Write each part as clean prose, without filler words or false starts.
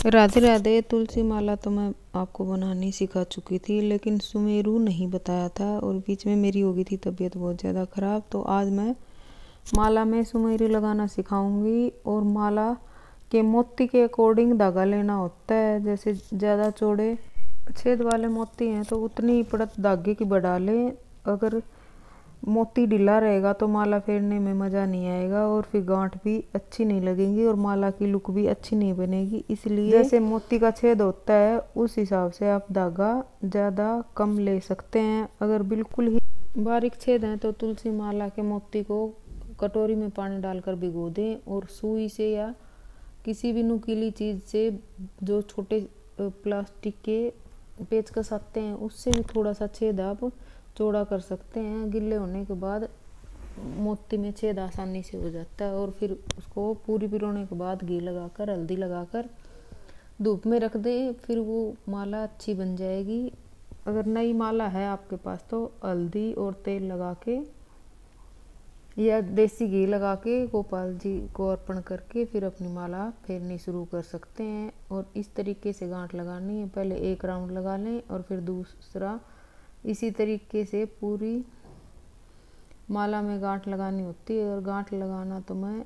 राधे राधे। तुलसी माला तो मैं आपको बनानी सिखा चुकी थी, लेकिन सुमेरु नहीं बताया था और बीच में मेरी हो गई थी तबीयत बहुत ज़्यादा ख़राब। तो आज मैं माला में सुमेरु लगाना सिखाऊंगी। और माला के मोती के अकॉर्डिंग धागा लेना होता है। जैसे ज़्यादा चौड़े छेद वाले मोती हैं तो उतनी ही पड़त धागे की बढ़ा लें। अगर मोती ढीला रहेगा तो माला फेरने में मज़ा नहीं आएगा और फिर गांठ भी अच्छी नहीं लगेगी और माला की लुक भी अच्छी नहीं बनेगी। इसलिए जैसे मोती का छेद होता है उस हिसाब से आप धागा ज़्यादा कम ले सकते हैं। अगर बिल्कुल ही बारीक छेद हैं तो तुलसी माला के मोती को कटोरी में पानी डालकर भिगो दें और सुई से या किसी भी नुकीली चीज़ से, जो छोटे प्लास्टिक के पेचकस आते हैं, उससे भी थोड़ा सा छेद आप चौड़ा कर सकते हैं। गिले होने के बाद मोती में छेद आसानी से हो जाता है। और फिर उसको पूरी पिरोने के बाद घी लगाकर, हल्दी लगाकर धूप में रख दें, फिर वो माला अच्छी बन जाएगी। अगर नई माला है आपके पास तो हल्दी और तेल लगा के या देसी घी लगा के गोपाल जी को अर्पण करके फिर अपनी माला फेरनी शुरू कर सकते हैं। और इस तरीके से गांठ लगानी है। पहले एक राउंड लगा लें और फिर दूसरा। इसी तरीके से पूरी माला में गांठ लगानी होती है। और गांठ लगाना तो मैं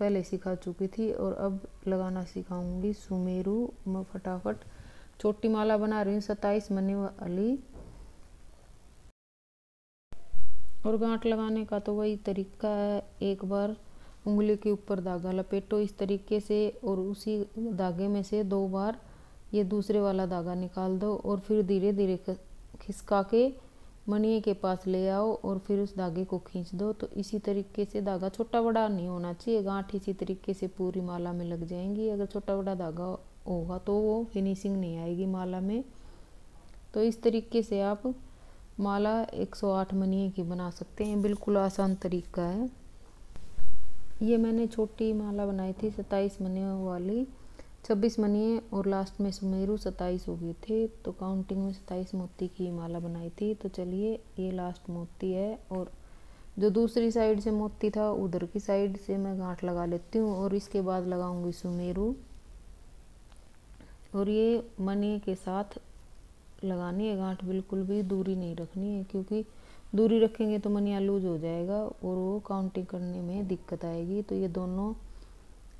पहले सिखा चुकी थी और अब लगाना सिखाऊंगी सुमेरु। मैं फटाफट छोटी माला बना रही हूँ 27 मनी वाली। और गांठ लगाने का तो वही तरीका है। एक बार उंगली के ऊपर धागा लपेटो इस तरीके से और उसी धागे में से 2 बार ये दूसरे वाला धागा निकाल दो और फिर धीरे धीरे खिसका के मणिये के पास ले आओ और फिर उस धागे को खींच दो। तो इसी तरीके से धागा छोटा बड़ा नहीं होना चाहिए। गांठ इसी तरीके से पूरी माला में लग जाएंगी। अगर छोटा बड़ा धागा होगा तो वो फिनिशिंग नहीं आएगी माला में। तो इस तरीके से आप माला 108 मणिये की बना सकते हैं। बिल्कुल आसान तरीका है। ये मैंने छोटी माला बनाई थी 27 मणियों वाली, 26 मणिये और लास्ट में सुमेरु 27 हो गए थे। तो काउंटिंग में 27 मोती की माला बनाई थी। तो चलिए, ये लास्ट मोती है और जो दूसरी साइड से मोती था उधर की साइड से मैं गांठ लगा लेती हूँ और इसके बाद लगाऊंगी सुमेरु। और ये मणिये के साथ लगानी है गांठ, बिल्कुल भी दूरी नहीं रखनी है, क्योंकि दूरी रखेंगे तो मणिया लूज हो जाएगा और वो काउंटिंग करने में दिक्कत आएगी। तो ये दोनों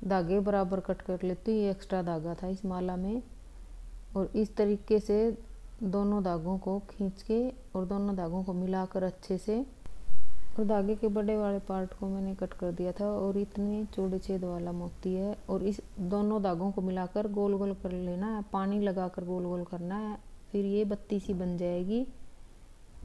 धागे बराबर कट कर लेती हूँ। ये एक्स्ट्रा धागा था इस माला में। और इस तरीके से दोनों धागों को खींच के और दोनों धागों को मिलाकर अच्छे से, और धागे के बड़े वाले पार्ट को मैंने कट कर दिया था। और इतने चौड़े छेद वाला मोती है और इस दोनों धागों को मिलाकर गोल गोल कर लेना है, पानी लगाकर गोल गोल करना है। फिर ये बत्ती सी बन जाएगी।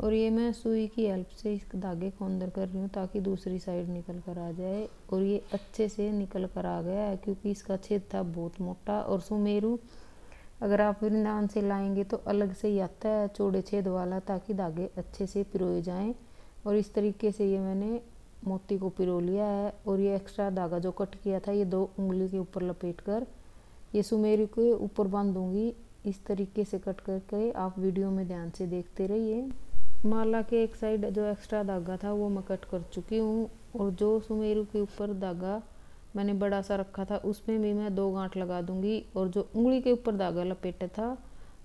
और ये मैं सुई की हेल्प से इस धागे को अंदर कर रही हूँ ताकि दूसरी साइड निकल कर आ जाए। और ये अच्छे से निकल कर आ गया है क्योंकि इसका छेद था बहुत मोटा। और सुमेरु अगर आप वृंदावन से लाएंगे तो अलग से ही आता है चौड़े छेद वाला, ताकि धागे अच्छे से पिरोए जाएं। और इस तरीके से ये मैंने मोती को पिरो लिया है। और ये एक्स्ट्रा धागा जो कट किया था ये 2 उंगली के ऊपर लपेट कर ये सुमेरु के ऊपर बांधूंगी। इस तरीके से कट करके आप वीडियो में ध्यान से देखते रहिए। माला के एक साइड जो एक्स्ट्रा धागा था वो मैं कट कर चुकी हूँ। और जो सुमेरु के ऊपर धागा मैंने बड़ा सा रखा था उसमें भी मैं 2 गांठ लगा दूंगी। और जो उंगली के ऊपर धागा लपेटा था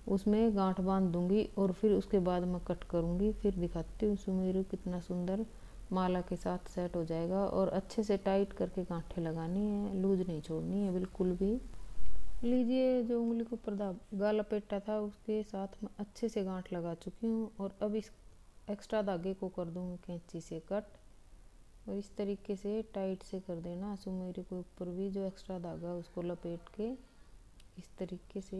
उसमें गांठ बांध दूंगी और फिर उसके बाद मैं कट करूँगी। फिर दिखाती हूँ सुमेरु कितना सुंदर माला के साथ सेट हो जाएगा। और अच्छे से टाइट करके गांठें लगानी है, लूज नहीं छोड़नी है बिल्कुल भी। लीजिए, जो उंगली के ऊपर धागा लपेटा था उसके साथ मैं अच्छे से गांठ लगा चुकी हूँ। और अब इस एक्स्ट्रा धागे को कर दूँगी कैंची से कट। और इस तरीके से टाइट से कर देना। सुमेरु के ऊपर भी जो एक्स्ट्रा धागा उसको लपेट के इस तरीके से।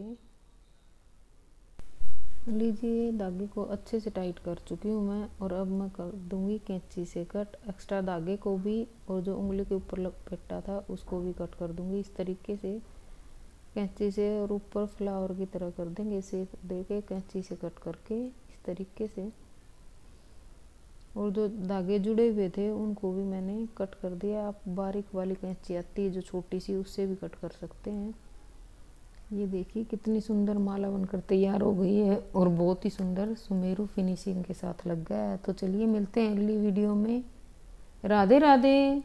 लीजिए, धागे को अच्छे से टाइट कर चुकी हूँ मैं। और अब मैं कर दूँगी कैंची से कट एक्स्ट्रा धागे को भी, और जो उंगली के ऊपर लपेटा था उसको भी कट कर दूँगी इस तरीके से कैंची से। और ऊपर फ्लावर की तरह कर देंगे शेप देके कैंची से कट करके इस तरीके से। और जो धागे जुड़े हुए थे उनको भी मैंने कट कर दिया। आप बारीक वाली कैंची आती है जो छोटी सी, उससे भी कट कर सकते हैं। ये देखिए कितनी सुंदर माला बनकर तैयार हो गई है और बहुत ही सुंदर सुमेरु फिनिशिंग के साथ लग गया है। तो चलिए मिलते हैं अगली वीडियो में। राधे राधे।